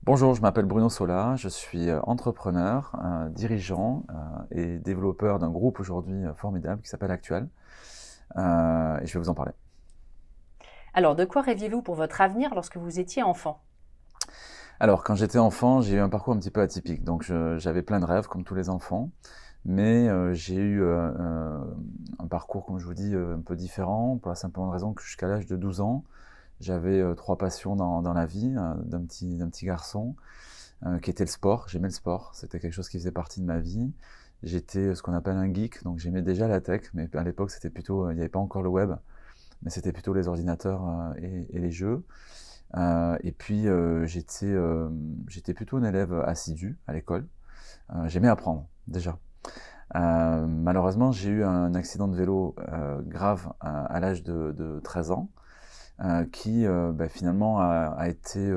Bonjour, je m'appelle Bruno Sola, je suis entrepreneur, dirigeant et développeur d'un groupe aujourd'hui formidable qui s'appelle Actuel et je vais vous en parler. Alors, de quoi rêviez-vous pour votre avenir lorsque vous étiez enfant? Alors, quand j'étais enfant, j'ai eu un parcours un petit peu atypique, donc j'avais plein de rêves comme tous les enfants, mais j'ai eu un parcours, comme je vous dis, un peu différent pour la simple raison que jusqu'à l'âge de 12 ans, j'avais trois passions dans la vie d'un petit garçon. Qui était le sport. J'aimais le sport, c'était quelque chose qui faisait partie de ma vie. J'étais ce qu'on appelle un geek, donc j'aimais déjà la tech, mais à l'époque c'était plutôt, il n'y avait pas encore le web, mais c'était plutôt les ordinateurs et les jeux. Et puis j'étais plutôt un élève assidu à l'école. J'aimais apprendre déjà. Malheureusement, j'ai eu un accident de vélo grave à l'âge de 13 ans, qui finalement a été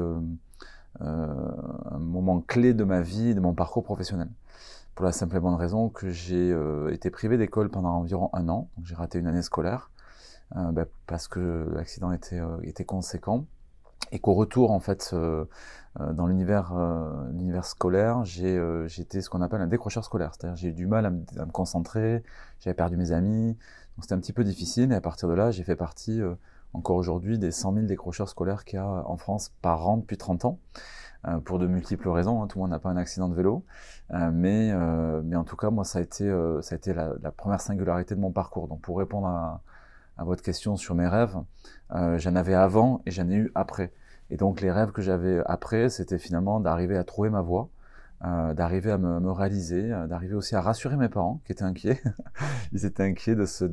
un moment clé de ma vie et de mon parcours professionnel. Pour la simple et bonne raison que j'ai été privé d'école pendant environ un an, donc j'ai raté une année scolaire, parce que l'accident était conséquent, et qu'au retour en fait dans l'univers scolaire, j'étais ce qu'on appelle un décrocheur scolaire, c'est-à-dire j'ai eu du mal à me concentrer, j'avais perdu mes amis, donc c'était un petit peu difficile, et à partir de là, j'ai fait partie encore aujourd'hui des 100 000 décrocheurs scolaires qu'il y a en France par an depuis 30 ans, pour de multiples raisons, hein. Tout le monde n'a pas un accident de vélo, mais en tout cas, moi, ça a été la première singularité de mon parcours. Donc pour répondre à votre question sur mes rêves, j'en avais avant et j'en ai eu après. Et donc les rêves que j'avais après, c'était finalement d'arriver à trouver ma voie, d'arriver à me réaliser, d'arriver aussi à rassurer mes parents qui étaient inquiets. Ils étaient inquiets de ce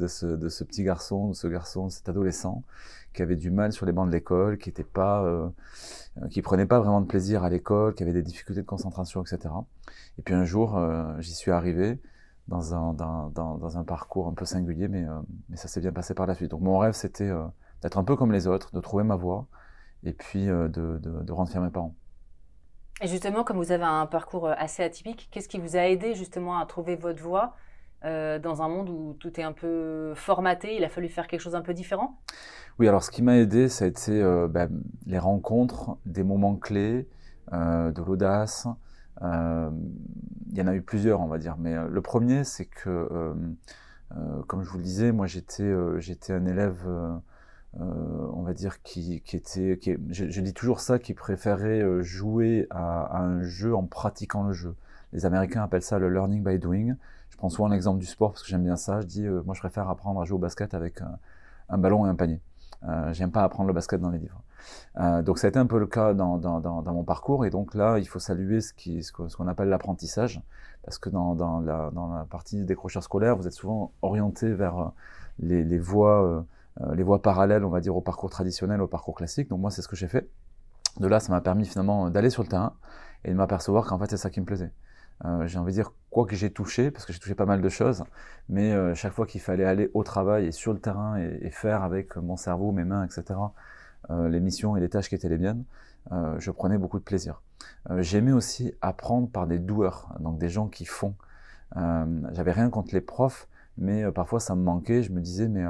petit garçon, de ce garçon, de cet adolescent qui avait du mal sur les bancs de l'école, qui prenait pas vraiment de plaisir à l'école, qui avait des difficultés de concentration, etc. Et puis un jour, j'y suis arrivé dans un parcours un peu singulier, mais ça s'est bien passé par la suite. Donc mon rêve, c'était d'être un peu comme les autres, de trouver ma voie, et puis de rendre fier mes parents. Et justement, comme vous avez un parcours assez atypique, qu'est-ce qui vous a aidé justement à trouver votre voie dans un monde où tout est un peu formaté? Il a fallu faire quelque chose un peu différent? Oui, alors ce qui m'a aidé, ça a été les rencontres, des moments clés, de l'audace. Euh, Il y en a eu plusieurs, on va dire, mais le premier, c'est que, comme je vous le disais, moi j'étais un élève, on va dire, je dis toujours ça, qui préférait jouer à un jeu en pratiquant le jeu. Les Américains appellent ça le learning by doing. Je prends souvent l'exemple du sport parce que j'aime bien ça. Je dis, moi je préfère apprendre à jouer au basket avec un ballon et un panier. J'aime pas apprendre le basket dans les livres. Donc ça a été un peu le cas dans mon parcours, et donc là il faut saluer ce qu'on appelle l'apprentissage, parce que dans la partie décrocheur scolaire, vous êtes souvent orienté vers les voies parallèles, on va dire, au parcours traditionnel, au parcours classique. Donc moi c'est ce que j'ai fait. De là, ça m'a permis finalement d'aller sur le terrain et de m'apercevoir qu'en fait c'est ça qui me plaisait. J'ai envie de dire, quoi que j'ai touché, parce que j'ai touché pas mal de choses, mais chaque fois qu'il fallait aller au travail et sur le terrain et faire avec mon cerveau, mes mains, etc., les missions et les tâches qui étaient les miennes, je prenais beaucoup de plaisir. J'aimais aussi apprendre par des doueurs, donc des gens qui font. J'avais rien contre les profs, mais parfois ça me manquait. Je me disais, mais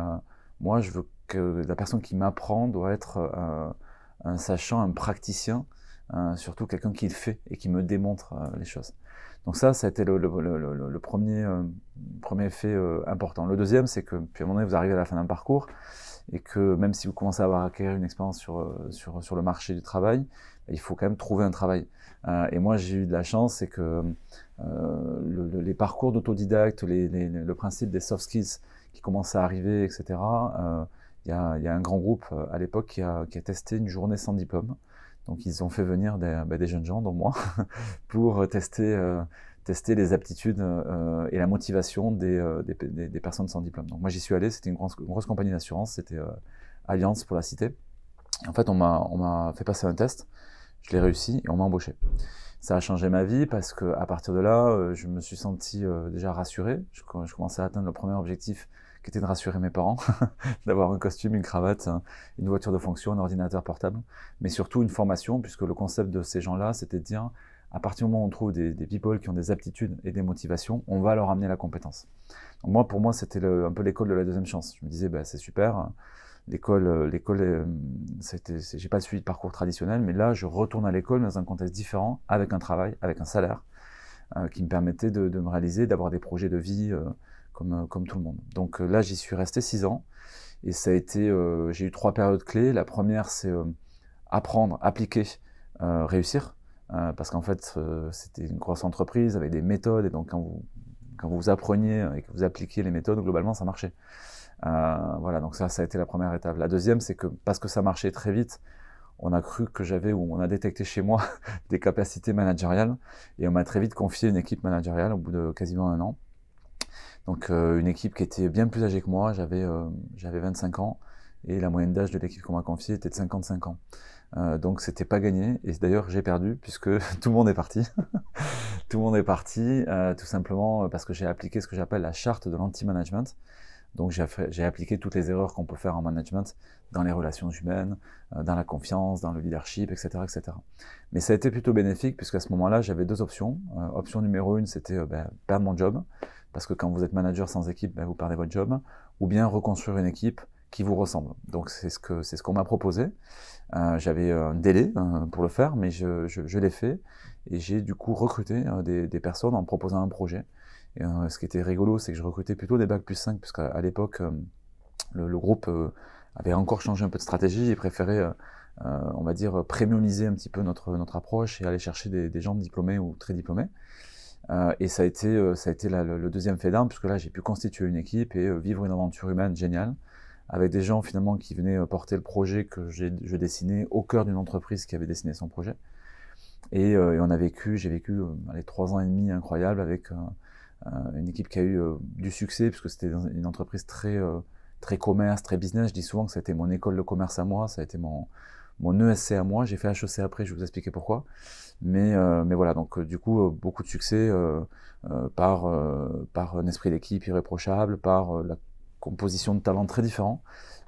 moi, je veux que la personne qui m'apprend doit être un sachant, un praticien, surtout quelqu'un qui le fait et qui me démontre les choses. Donc ça a été le premier effet important. Le deuxième, c'est que puis à un moment donné, vous arrivez à la fin d'un parcours, et que même si vous commencez à avoir acquérir une expérience sur le marché du travail, il faut quand même trouver un travail. Et moi, j'ai eu de la chance, c'est que les parcours d'autodidacte, le principe des soft skills qui commencent à arriver, etc., il y a un grand groupe à l'époque qui a testé une journée sans diplôme. Donc ils ont fait venir des jeunes gens, dont moi, pour tester les aptitudes et la motivation des personnes sans diplôme. Donc moi j'y suis allé, c'était une grosse compagnie d'assurance, c'était Allianz pour la citer. Et en fait on m'a fait passer un test, je l'ai réussi et on m'a embauché. Ça a changé ma vie parce que à partir de là, je me suis senti déjà rassuré. Je commençais à atteindre le premier objectif, qui était de rassurer mes parents, d'avoir un costume, une cravate, une voiture de fonction, un ordinateur portable, mais surtout une formation, puisque le concept de ces gens-là, c'était de dire, à partir du moment où on trouve des people qui ont des aptitudes et des motivations, on va leur amener la compétence. Donc moi, pour moi, c'était un peu l'école de la deuxième chance. Je me disais, bah, c'est super, j'ai pas suivi de parcours traditionnel, mais là, je retourne à l'école dans un contexte différent, avec un travail, avec un salaire, qui me permettait de me réaliser, d'avoir des projets de vie comme tout le monde. Donc là, j'y suis resté 6 ans, et ça a été, j'ai eu 3 périodes clés. La première, c'est apprendre, appliquer, réussir, parce qu'en fait, c'était une grosse entreprise avec des méthodes, et donc quand vous appreniez et que vous appliquiez les méthodes, globalement, ça marchait. Voilà, donc ça a été la première étape. La deuxième, c'est que parce que ça marchait très vite, on a cru que on a détecté chez moi des capacités managériales, et on m'a très vite confié une équipe managériale au bout de quasiment 1 an. Donc une équipe qui était bien plus âgée que moi, j'avais 25 ans, et la moyenne d'âge de l'équipe qu'on m'a confiée était de 55 ans. Donc c'était pas gagné, et d'ailleurs j'ai perdu puisque tout le monde est parti. Tout le monde est parti, tout simplement parce que j'ai appliqué ce que j'appelle la charte de l'anti-management. Donc j'ai appliqué toutes les erreurs qu'on peut faire en management, dans les relations humaines, dans la confiance, dans le leadership, etc., etc. Mais ça a été plutôt bénéfique, puisqu'à ce moment-là, j'avais 2 options. Option numéro 1, c'était perdre mon job, parce que quand vous êtes manager sans équipe, vous perdez votre job, ou bien reconstruire une équipe qui vous ressemble. Donc c'est ce qu'on m'a proposé. J'avais un délai pour le faire, mais je l'ai fait, et j'ai du coup recruté des personnes en proposant un projet. Et, ce qui était rigolo, c'est que je recrutais plutôt des bac plus 5, parce qu'à l'époque, le groupe avait encore changé un peu de stratégie et préférait, on va dire, premiumiser un petit peu notre approche et aller chercher des gens diplômés ou très diplômés. Et ça a été le deuxième fait d'armes, puisque là, j'ai pu constituer une équipe et vivre une aventure humaine géniale, avec des gens finalement qui venaient porter le projet que je dessinais au cœur d'une entreprise qui avait dessiné son projet. Et j'ai vécu 3 ans et demi incroyables avec une équipe qui a eu du succès, puisque c'était une entreprise très commerce, très business. Je dis souvent que ça a été mon école de commerce à moi, ça a été mon ESC à moi. J'ai fait HEC après, je vais vous expliquer pourquoi. Mais voilà, donc du coup, beaucoup de succès par un esprit d'équipe irréprochable, par la composition de talents très différents,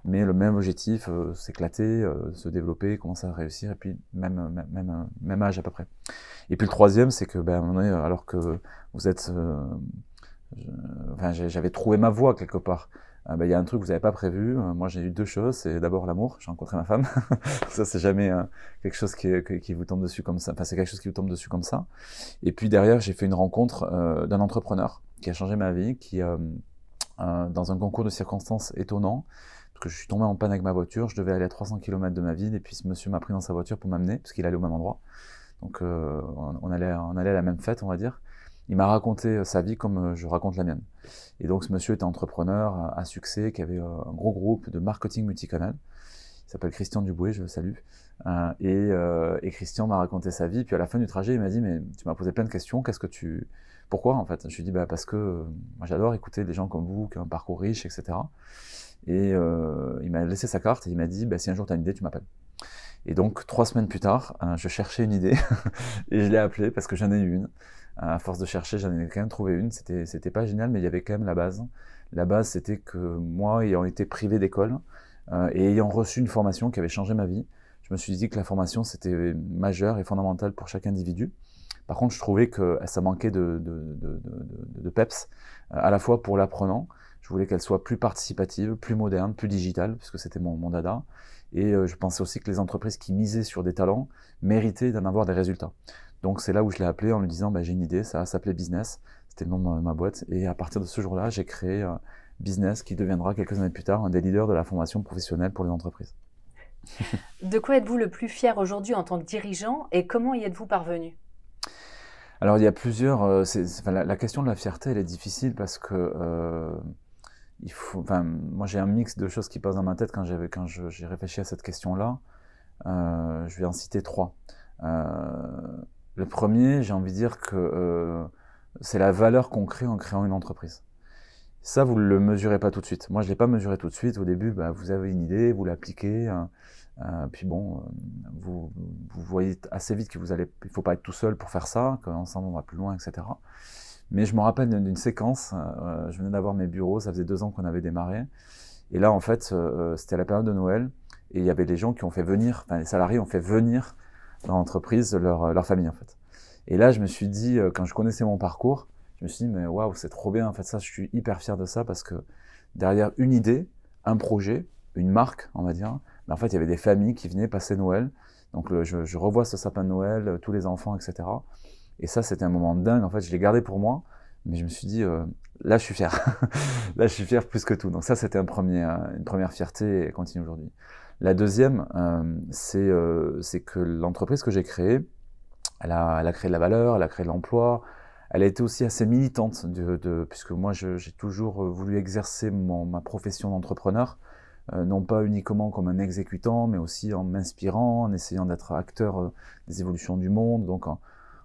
mais le même objectif, s'éclater, se développer, commencer à réussir, et puis même âge à peu près. Et puis le troisième, c'est que à un moment donné, alors que vous êtes, j'avais trouvé ma voie quelque part. Il y a un truc que vous n'avez pas prévu. Moi, j'ai eu 2 choses. C'est d'abord l'amour. J'ai rencontré ma femme. Ça, c'est jamais quelque chose qui vous tombe dessus comme ça. Enfin, c'est quelque chose qui vous tombe dessus comme ça. Et puis derrière, j'ai fait une rencontre d'un entrepreneur qui a changé ma vie, qui dans un concours de circonstances étonnant, parce que je suis tombé en panne avec ma voiture. Je devais aller à 300 km de ma ville, et puis ce monsieur m'a pris dans sa voiture pour m'amener, parce qu'il allait au même endroit. Donc on allait à la même fête, on va dire. Il m'a raconté sa vie comme je raconte la mienne. Et donc ce monsieur était entrepreneur à succès, qui avait un gros groupe de marketing multicanal. Il s'appelle Christian Duboué, je le salue. Et Christian m'a raconté sa vie. Puis à la fin du trajet, il m'a dit, mais tu m'as posé plein de questions, pourquoi en fait? Je lui ai dit, parce que moi j'adore écouter des gens comme vous, qui ont un parcours riche, etc. Et il m'a laissé sa carte, et il m'a dit, si un jour tu as une idée, tu m'appelles. Et donc 3 semaines plus tard, je cherchais une idée, et je l'ai appelé parce que j'en ai eu une. À force de chercher, j'en ai quand même trouvé une. C'était pas génial, mais il y avait quand même la base. La base, c'était que moi, ayant été privé d'école et ayant reçu une formation qui avait changé ma vie, je me suis dit que la formation, c'était majeur et fondamental pour chaque individu. Par contre, je trouvais que ça manquait de peps, à la fois pour l'apprenant. Je voulais qu'elle soit plus participative, plus moderne, plus digitale, puisque c'était mon dada. Et je pensais aussi que les entreprises qui misaient sur des talents méritaient d'en avoir des résultats. Donc c'est là où je l'ai appelé en lui disant, j'ai une idée, ça s'appelait Business, c'était le nom de ma boîte. Et à partir de ce jour-là, j'ai créé Business, qui deviendra quelques années plus tard un des leaders de la formation professionnelle pour les entreprises. De quoi êtes-vous le plus fier aujourd'hui en tant que dirigeant, et comment y êtes-vous parvenu? Alors il y a plusieurs... la question de la fierté, elle est difficile parce que... moi j'ai un mix de choses qui passent dans ma tête quand j'ai réfléchi à cette question-là. Je vais en citer 3. Le premier, j'ai envie de dire que c'est la valeur qu'on crée en créant une entreprise. Ça, vous ne le mesurez pas tout de suite. Moi, je ne l'ai pas mesuré tout de suite. Au début, vous avez une idée, vous l'appliquez, puis bon, vous voyez assez vite il ne faut pas être tout seul pour faire ça, qu'ensemble on va plus loin, etc. Mais je me rappelle d'une séquence, je venais d'avoir mes bureaux, ça faisait 2 ans qu'on avait démarré, et là, en fait, c'était à la période de Noël, et il y avait des gens qui ont fait venir, les salariés ont fait venir dans l'entreprise leur famille, en fait. Et là, je me suis dit, quand je connaissais mon parcours, je me suis dit, mais waouh, c'est trop bien, en fait, ça, je suis hyper fier de ça, parce que derrière une idée, un projet, une marque, on va dire. Mais en fait, il y avait des familles qui venaient passer Noël. Donc je revois ce sapin de Noël, tous les enfants, etc. Et ça, c'était un moment dingue. En fait, je l'ai gardé pour moi, mais je me suis dit, là, je suis fier. Là, je suis fier plus que tout. Donc ça, c'était une première fierté et elle continue aujourd'hui. La deuxième, c'est que l'entreprise que j'ai créée, elle a créé de la valeur, elle a créé de l'emploi. Elle a été aussi assez militante, puisque moi, j'ai toujours voulu exercer ma profession d'entrepreneur, non pas uniquement comme un exécutant, mais aussi en m'inspirant, en essayant d'être acteur des évolutions du monde. Donc,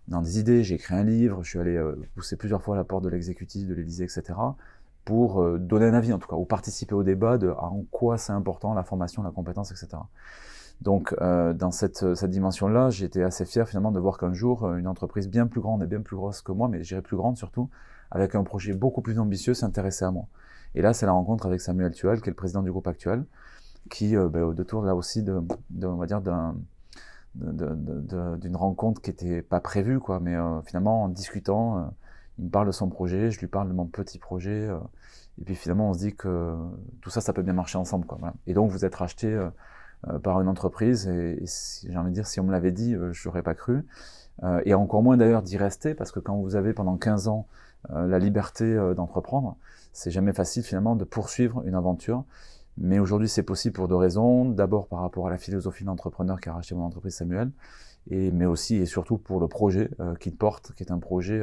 dans des idées, j'ai écrit un livre, je suis allé pousser plusieurs fois à la porte de l'exécutif, de l'Élysée, etc., pour donner un avis, en tout cas, ou participer au débat de en quoi c'est important, la formation, la compétence, etc. Donc, dans cette dimension-là, j'ai été assez fier finalement de voir qu'un jour, une entreprise bien plus grande et bien plus grosse que moi, mais je dirais plus grande surtout, avec un projet beaucoup plus ambitieux, s'intéressait à moi. Et là, c'est la rencontre avec Samuel Tual, qui est le président du groupe actuel, qui, au détour là aussi on va dire d'une rencontre qui n'était pas prévue, quoi, mais finalement, en discutant, il me parle de son projet, je lui parle de mon petit projet, et puis finalement, on se dit que tout ça, ça peut bien marcher ensemble, quoi. Voilà. Et donc, vous êtes racheté par une entreprise, et j'ai envie de dire, si on me l'avait dit, je n'aurais pas cru. Et encore moins d'ailleurs d'y rester, parce que quand vous avez pendant 15 ans la liberté d'entreprendre, c'est jamais facile finalement de poursuivre une aventure. Mais aujourd'hui, c'est possible pour deux raisons. D'abord par rapport à la philosophie de l'entrepreneur qui a racheté mon entreprise, Samuel, mais aussi et surtout pour le projet qu'il porte, qui est un projet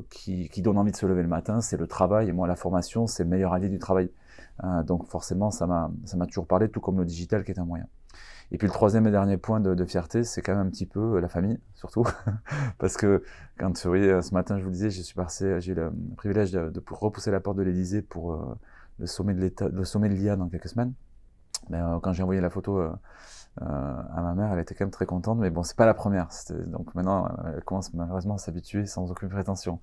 qui donne envie de se lever le matin. C'est le travail, et moi la formation, c'est le meilleur allié du travail. Donc forcément, ça m'a toujours parlé, tout comme le digital qui est un moyen. Et puis le troisième et dernier point de fierté, c'est quand même un petit peu la famille, surtout, parce que quand vous voyez, ce matin, je vous le disais, j'ai eu le privilège de repousser la porte de l'Élysée pour le sommet de l'IA dans quelques semaines. Mais quand j'ai envoyé la photo à ma mère, elle était quand même très contente, mais bon, c'est pas la première. Donc maintenant, elle commence malheureusement à s'habituer sans aucune prétention.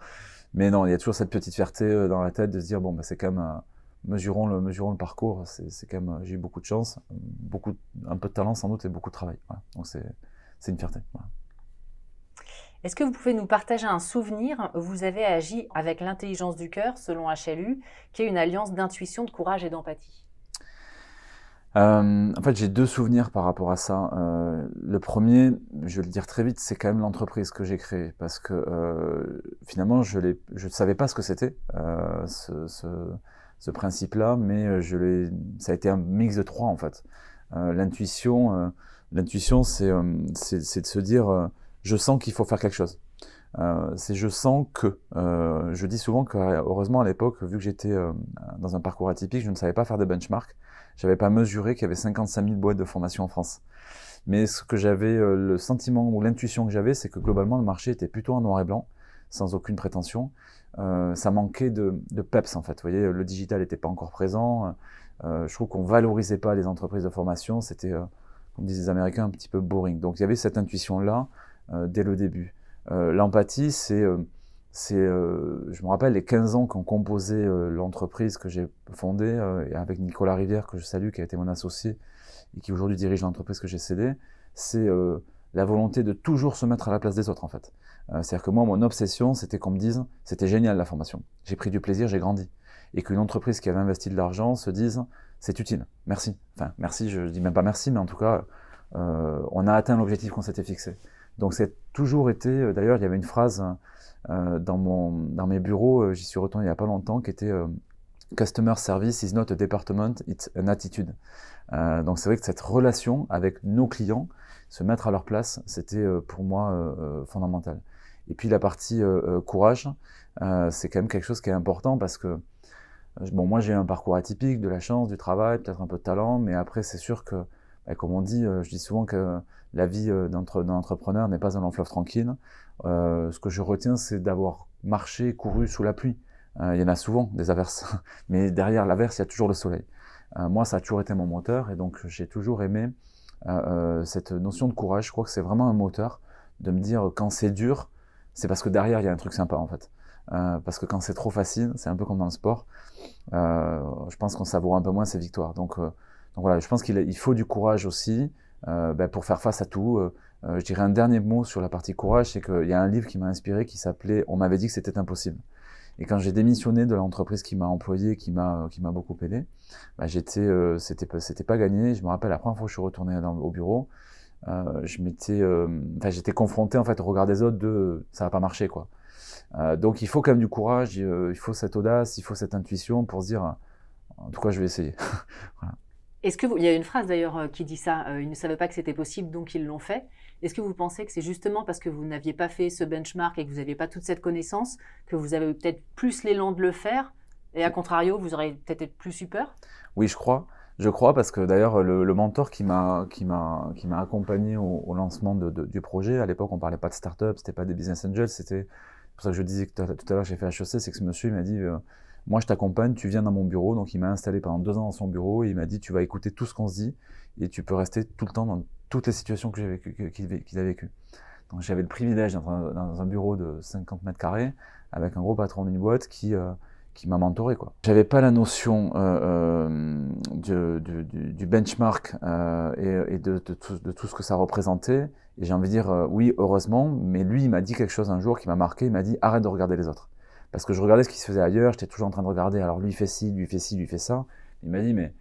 Mais non, il y a toujours cette petite fierté dans la tête de se dire, bon, bah, c'est quand même... mesurons le parcours, c'est quand même, j'ai eu beaucoup de chance, un peu de talent sans doute et beaucoup de travail. Voilà. Donc c'est une fierté. Voilà. Est-ce que vous pouvez nous partager un souvenir où vous avez agi avec l'intelligence du cœur, selon HLU, qui est une alliance d'intuition, de courage et d'empathie? En fait, j'ai deux souvenirs par rapport à ça. Le premier, je vais le dire très vite, c'est quand même l'entreprise que j'ai créée, parce que finalement, je ne savais pas ce que c'était, ce principe-là, mais ça a été un mix de trois en fait. L'intuition, c'est de se dire, je sens qu'il faut faire quelque chose. C'est je sens que. Je dis souvent que, heureusement à l'époque, vu que j'étais dans un parcours atypique, je ne savais pas faire de benchmark. J'avais pas mesuré qu'il y avait 55 000 boîtes de formation en France. Mais ce que j'avais, le sentiment ou l'intuition que j'avais, c'est que globalement le marché était plutôt en noir et blanc, sans aucune prétention. Ça manquait de peps en fait. Vous voyez, le digital n'était pas encore présent. Je trouve qu'on valorisait pas les entreprises de formation. C'était, comme disent les Américains, un petit peu boring. Donc il y avait cette intuition-là dès le début. L'empathie, je me rappelle les 15 ans qu'ont composé l'entreprise que j'ai fondée avec Nicolas Rivière, que je salue, qui a été mon associé et qui aujourd'hui dirige l'entreprise que j'ai cédée. C'est la volonté de toujours se mettre à la place des autres en fait. C'est-à-dire que moi, mon obsession, c'était qu'on me dise c'était génial la formation, j'ai pris du plaisir, j'ai grandi. Et qu'une entreprise qui avait investi de l'argent se dise c'est utile, merci. Enfin, merci, je dis même pas merci, mais en tout cas, on a atteint l'objectif qu'on s'était fixé. Donc c'est toujours été, d'ailleurs il y avait une phrase dans mes bureaux, j'y suis retourné il n'y a pas longtemps, qui était Customer service is not a department, it's an attitude. Donc c'est vrai que cette relation avec nos clients, se mettre à leur place, c'était pour moi fondamental. Et puis la partie courage, c'est quand même quelque chose qui est important parce que bon, moi j'ai eu un parcours atypique, de la chance, du travail, peut-être un peu de talent, mais après c'est sûr que, comme on dit, je dis souvent que la vie d'un entrepreneur n'est pas un long fleuve tranquille. Ce que je retiens, c'est d'avoir marché, couru sous la pluie. Il y en a souvent des averses, mais derrière l'averse, il y a toujours le soleil. Moi, ça a toujours été mon moteur, et donc j'ai toujours aimé cette notion de courage. Je crois que c'est vraiment un moteur de me dire quand c'est dur, c'est parce que derrière il y a un truc sympa en fait. Parce que quand c'est trop facile, c'est un peu comme dans le sport. Je pense qu'on savoure un peu moins ses victoires. Donc voilà, je pense qu'il faut du courage aussi pour faire face à tout. Je dirais un dernier mot sur la partie courage, c'est qu'il y a un livre qui m'a inspiré qui s'appelait « On m'avait dit que c'était impossible ». Et quand j'ai démissionné de l'entreprise qui m'a employé, qui m'a beaucoup aidé, bah, c'était pas gagné. Je me rappelle la première fois que je suis retourné au bureau, j'étais confronté en fait au regard des autres de ça va pas marcher quoi. Donc il faut quand même du courage, il faut cette audace, il faut cette intuition pour se dire en tout cas je vais essayer. Voilà. Il y a une phrase d'ailleurs qui dit ça, ils ne savaient pas que c'était possible, donc ils l'ont fait. Est-ce que vous pensez que c'est justement parce que vous n'aviez pas fait ce benchmark et que vous n'aviez pas toute cette connaissance que vous avez peut-être plus l'élan de le faire et à contrario, vous aurez peut-être plus eu peur? Oui, je crois. Je crois parce que d'ailleurs le mentor qui m'a accompagné au lancement du projet, à l'époque on parlait pas de start-up, c'était pas des business angels, c'était pour ça que je disais que tout à l'heure j'ai fait HEC, c'est que ce monsieur il m'a dit moi je t'accompagne, tu viens dans mon bureau, donc il m'a installé pendant 2 ans dans son bureau et il m'a dit tu vas écouter tout ce qu'on se dit et tu peux rester tout le temps dans toutes les situations que qu'il a vécues. Donc j'avais le privilège dans un bureau de 50 mètres carrés avec un gros patron d'une boîte qui m'a mentoré quoi. J'avais pas la notion du benchmark et de tout ce que ça représentait. Et j'ai envie de dire oui, heureusement, mais lui il m'a dit quelque chose un jour qui m'a marqué, il m'a dit arrête de regarder les autres. Parce que je regardais ce qui se faisait ailleurs, j'étais toujours en train de regarder, alors lui fait ci, lui fait ci, lui fait ça. Il m'a dit mais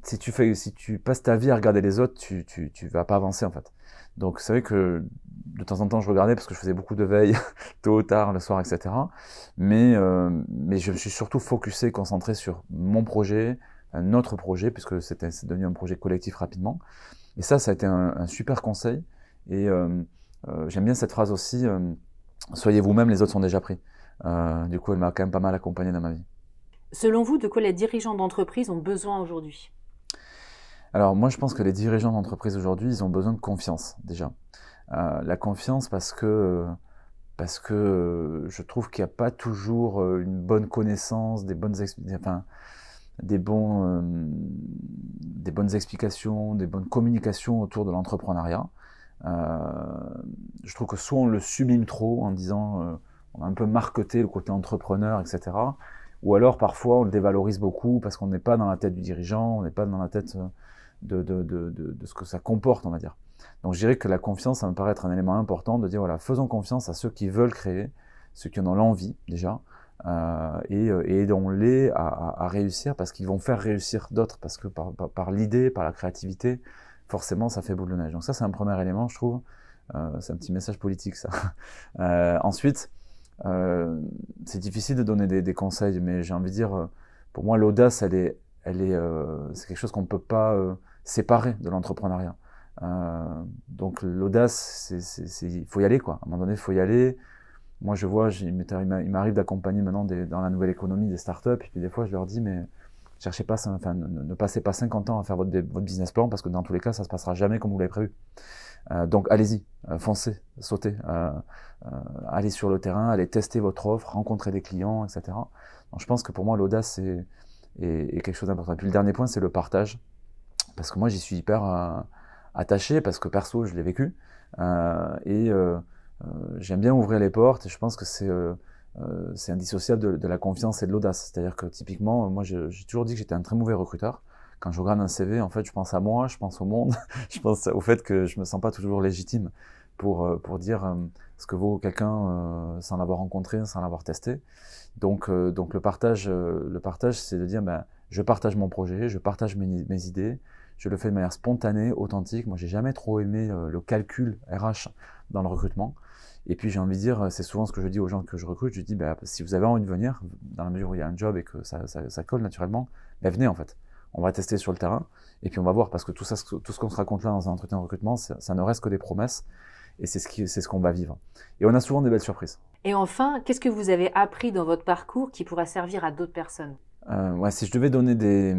si tu passes ta vie à regarder les autres, tu vas pas avancer en fait. Donc c'est vrai que de temps en temps je regardais parce que je faisais beaucoup de veille, tôt ou tard, le soir, etc. Mais je me suis surtout focusé, concentré sur mon projet, notre projet, puisque c'est devenu un projet collectif rapidement. Et ça a été un super conseil. Et j'aime bien cette phrase aussi, soyez vous-même, les autres sont déjà pris. Du coup, elle m'a quand même pas mal accompagné dans ma vie. Selon vous, de quoi les dirigeants d'entreprise ont besoin aujourd'hui? Alors moi, je pense que les dirigeants d'entreprise aujourd'hui, ils ont besoin de confiance déjà. La confiance parce que je trouve qu'il n'y a pas toujours une bonne connaissance, des bonnes explications, des bonnes communications autour de l'entrepreneuriat. Je trouve que soit on le sublime trop en disant on a un peu marketé le côté entrepreneur, etc. Ou alors parfois on le dévalorise beaucoup parce qu'on n'est pas dans la tête du dirigeant, on n'est pas dans la tête de ce que ça comporte, on va dire. Donc je dirais que la confiance, ça me paraît être un élément important de dire voilà, faisons confiance à ceux qui veulent créer, ceux qui en ont l'envie déjà, et aidons-les à réussir parce qu'ils vont faire réussir d'autres, parce que par l'idée, par la créativité, forcément ça fait boule de neige. Donc ça c'est un premier élément, je trouve. C'est un petit message politique ça. Ensuite, c'est difficile de donner des conseils, mais j'ai envie de dire, pour moi l'audace, c'est quelque chose qu'on ne peut pas séparer de l'entrepreneuriat. Donc l'audace, il faut y aller quoi. À un moment donné, il faut y aller. Moi, je vois, il m'arrive d'accompagner maintenant dans la nouvelle économie des startups, et puis des fois, je leur dis, mais cherchez pas, enfin, ne passez pas 50 ans à faire votre business plan, parce que dans tous les cas, ça se passera jamais comme vous l'avez prévu. Donc allez-y, foncez, sautez, allez sur le terrain, allez tester votre offre, rencontrer des clients, etc. Donc je pense que pour moi, l'audace est quelque chose d'important. Et puis le dernier point, c'est le partage, parce que moi, j'y suis hyper attaché, parce que perso, je l'ai vécu, j'aime bien ouvrir les portes, et je pense que c'est indissociable de la confiance et de l'audace. C'est-à-dire que typiquement, moi, j'ai toujours dit que j'étais un très mauvais recruteur. Quand je regarde un CV, en fait, je pense à moi, je pense au monde, je pense au fait que je me sens pas toujours légitime pour dire ce que vaut quelqu'un sans l'avoir rencontré, sans l'avoir testé. Donc le partage, c'est de dire, ben, je partage mon projet, je partage mes idées, je le fais de manière spontanée, authentique. Moi, j'ai jamais trop aimé le calcul RH dans le recrutement. Et puis, j'ai envie de dire, c'est souvent ce que je dis aux gens que je recrute, je dis, ben, si vous avez envie de venir, dans la mesure où il y a un job et que ça colle naturellement, ben, venez en fait. On va tester sur le terrain, et puis on va voir, parce que tout ce qu'on se raconte là dans un entretien de recrutement, ça ne reste que des promesses, et c'est ce qu'on va vivre. Et on a souvent des belles surprises. Et enfin, qu'est-ce que vous avez appris dans votre parcours qui pourra servir à d'autres personnes? Si je devais donner des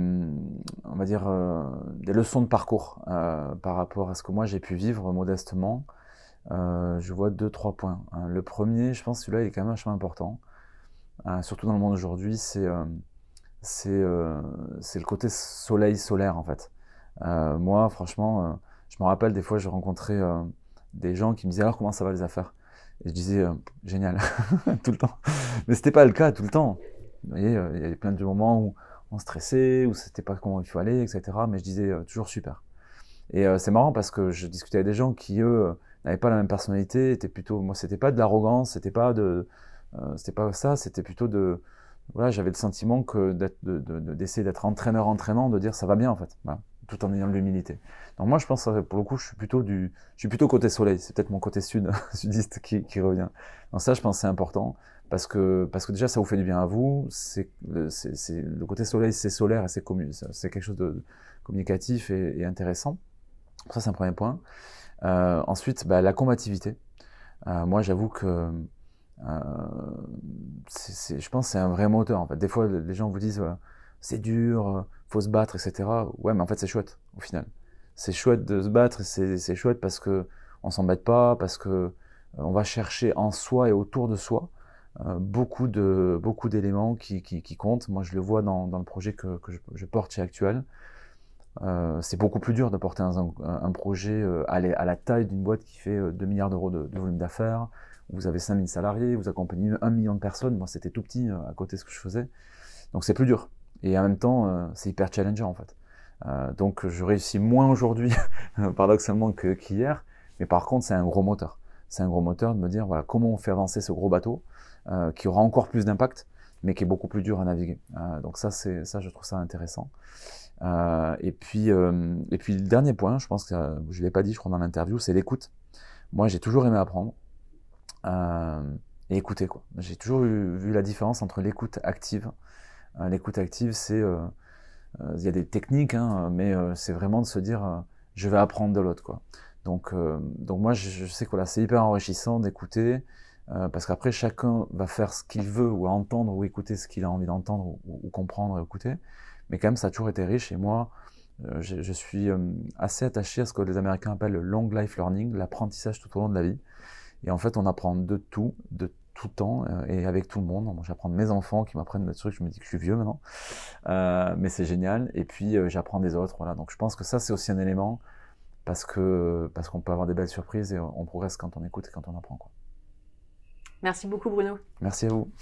leçons de parcours par rapport à ce que moi j'ai pu vivre modestement, je vois 2-3 points. Le premier, je pense que celui-là il est quand même vachement important, surtout dans le monde d'aujourd'hui, c'est le côté soleil solaire en fait. Moi franchement, je me rappelle des fois je rencontrais des gens qui me disaient alors comment ça va les affaires, et je disais génial tout le temps, mais c'était pas le cas tout le temps. Vous voyez, il y avait plein de moments où on stressait, où c'était pas comment il fallait, etc. Mais je disais toujours super. Et c'est marrant parce que je discutais avec des gens qui eux n'avaient pas la même personnalité, étaient plutôt, moi c'était pas de l'arrogance, c'était pas C'était pas ça, c'était plutôt voilà, j'avais le sentiment que d'essayer d'être entraîneur-entraînant, de dire ça va bien en fait, voilà, tout en ayant de l'humilité. Donc moi je pense que pour le coup je suis plutôt côté soleil, c'est peut-être mon côté sudiste qui revient. Donc ça je pense que c'est important parce que déjà ça vous fait du bien à vous, le côté soleil c'est solaire et c'est quelque chose de communicatif et intéressant. Ça c'est un premier point. Ensuite bah, la combativité. Moi j'avoue que euh, je pense que c'est un vrai moteur en fait. Des fois les gens vous disent c'est dur, faut se battre, etc. Ouais, mais en fait c'est chouette au final. C'est chouette de se battre, c'est chouette parce que on s'embête pas, parce que on va chercher en soi et autour de soi beaucoup d'éléments qui comptent. Moi je le vois dans le projet que je porte chez Actuel. C'est beaucoup plus dur de porter un projet à la taille d'une boîte qui fait 2 milliards d'euros de volume d'affaires. Vous avez 5000 salariés, vous accompagnez 1 million de personnes. Moi, c'était tout petit à côté de ce que je faisais. Donc, c'est plus dur. Et en même temps, c'est hyper challengeant, en fait. Donc, je réussis moins aujourd'hui, paradoxalement, qu'hier. Mais par contre, c'est un gros moteur. C'est un gros moteur de me dire, voilà, comment on fait avancer ce gros bateau qui aura encore plus d'impact, mais qui est beaucoup plus dur à naviguer. Donc, ça, je trouve ça intéressant. Et puis le dernier point, je pense que je l'ai pas dit, je crois dans l'interview, c'est l'écoute. Moi, j'ai toujours aimé apprendre et écouter quoi. J'ai toujours vu la différence entre l'écoute active. L'écoute active, c'est il y a des techniques, hein, mais c'est vraiment de se dire je vais apprendre de l'autre quoi. Donc moi, je sais que voilà, c'est hyper enrichissant d'écouter. Parce qu'après chacun va faire ce qu'il veut ou entendre ou écouter ce qu'il a envie d'entendre ou comprendre et écouter, mais quand même ça a toujours été riche et moi je suis assez attaché à ce que les Américains appellent le long life learning, l'apprentissage tout au long de la vie, et en fait on apprend de tout temps et avec tout le monde. Moi j'apprends de mes enfants qui m'apprennent des trucs, je me dis que je suis vieux maintenant, mais c'est génial, et puis j'apprends des autres, voilà. Donc je pense que ça c'est aussi un élément parce qu'on peut avoir des belles surprises et on progresse quand on écoute et quand on apprend quoi. Merci beaucoup Bruno. Merci à vous.